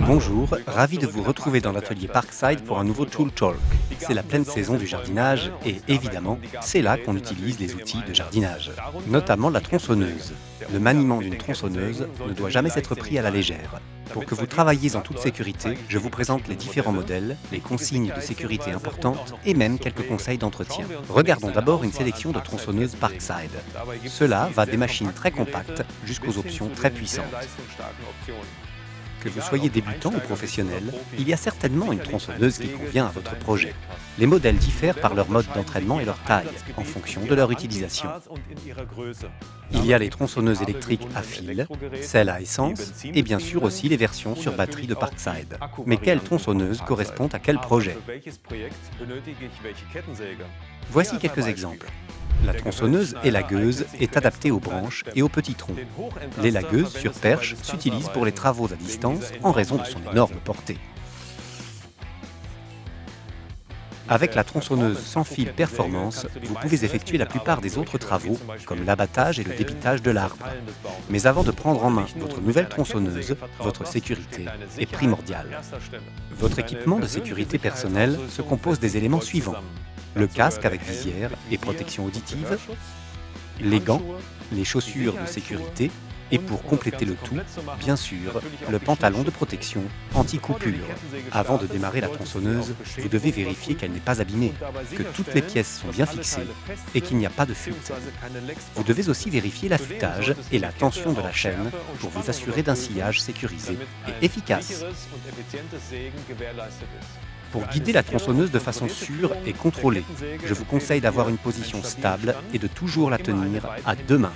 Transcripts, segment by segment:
Bonjour, ravi de vous retrouver dans l'atelier Parkside pour un nouveau Tool Talk. C'est la pleine saison du jardinage et évidemment, c'est là qu'on utilise les outils de jardinage, notamment la tronçonneuse. Le maniement d'une tronçonneuse ne doit jamais être pris à la légère. Pour que vous travailliez en toute sécurité, je vous présente les différents modèles, les consignes de sécurité importantes et même quelques conseils d'entretien. Regardons d'abord une sélection de tronçonneuses Parkside. Cela va des machines très compactes jusqu'aux options très puissantes. Que vous soyez débutant ou professionnel, il y a certainement une tronçonneuse qui convient à votre projet. Les modèles diffèrent par leur mode d'entraînement et leur taille, en fonction de leur utilisation. Il y a les tronçonneuses électriques à fil, celles à essence, et bien sûr aussi les versions sur batterie de Parkside. Mais quelle tronçonneuse correspond à quel projet? Voici quelques exemples. La tronçonneuse élagueuse est adaptée aux branches et aux petits troncs. L'élagueuse sur perche s'utilise pour les travaux à distance en raison de son énorme portée. Avec la tronçonneuse sans fil performance, vous pouvez effectuer la plupart des autres travaux, comme l'abattage et le débitage de l'arbre. Mais avant de prendre en main votre nouvelle tronçonneuse, votre sécurité est primordiale. Votre équipement de sécurité personnelle se compose des éléments suivants: le casque avec visière et protection auditive, les gants, les chaussures de sécurité et pour compléter le tout, bien sûr, le pantalon de protection anti-coupure. Avant de démarrer la tronçonneuse, vous devez vérifier qu'elle n'est pas abîmée, que toutes les pièces sont bien fixées et qu'il n'y a pas de fuite. Vous devez aussi vérifier l'affûtage et la tension de la chaîne pour vous assurer d'un sciage sécurisé et efficace. Pour guider la tronçonneuse de façon sûre et contrôlée, je vous conseille d'avoir une position stable et de toujours la tenir à deux mains.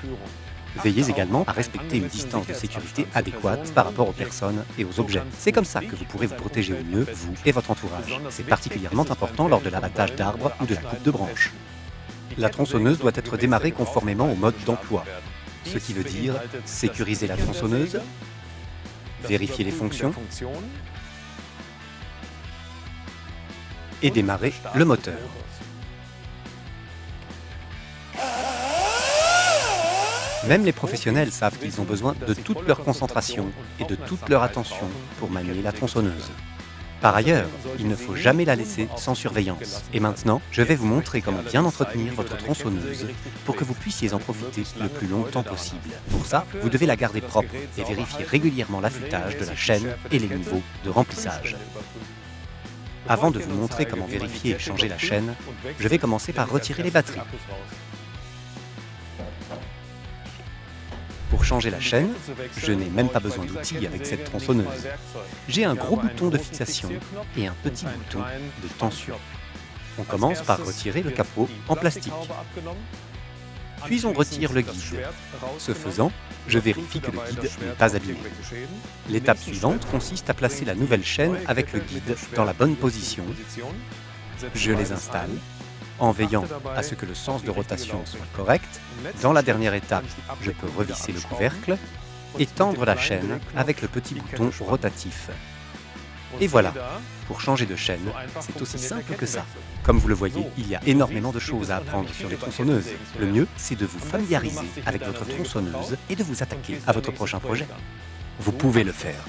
Veillez également à respecter une distance de sécurité adéquate par rapport aux personnes et aux objets. C'est comme ça que vous pourrez vous protéger au mieux, vous et votre entourage. C'est particulièrement important lors de l'abattage d'arbres ou de la coupe de branches. La tronçonneuse doit être démarrée conformément au mode d'emploi, ce qui veut dire sécuriser la tronçonneuse, vérifier les fonctions et démarrer le moteur. Même les professionnels savent qu'ils ont besoin de toute leur concentration et de toute leur attention pour manier la tronçonneuse. Par ailleurs, il ne faut jamais la laisser sans surveillance. Et maintenant, je vais vous montrer comment bien entretenir votre tronçonneuse pour que vous puissiez en profiter le plus longtemps possible. Pour ça, vous devez la garder propre et vérifier régulièrement l'affûtage de la chaîne et les niveaux de remplissage. Avant de vous montrer comment vérifier et changer la chaîne, je vais commencer par retirer les batteries. Pour changer la chaîne, je n'ai même pas besoin d'outils avec cette tronçonneuse. J'ai un gros bouton de fixation et un petit bouton de tension. On commence par retirer le capot en plastique. Puis on retire le guide. Ce faisant, je vérifie que le guide n'est pas abîmé. L'étape suivante consiste à placer la nouvelle chaîne avec le guide dans la bonne position. Je les installe en veillant à ce que le sens de rotation soit correct. Dans la dernière étape, je peux revisser le couvercle et tendre la chaîne avec le petit bouton rotatif. Et voilà, pour changer de chaîne, c'est aussi simple que ça. Comme vous le voyez, il y a énormément de choses à apprendre sur les tronçonneuses. Le mieux, c'est de vous familiariser avec votre tronçonneuse et de vous attaquer à votre prochain projet. Vous pouvez le faire.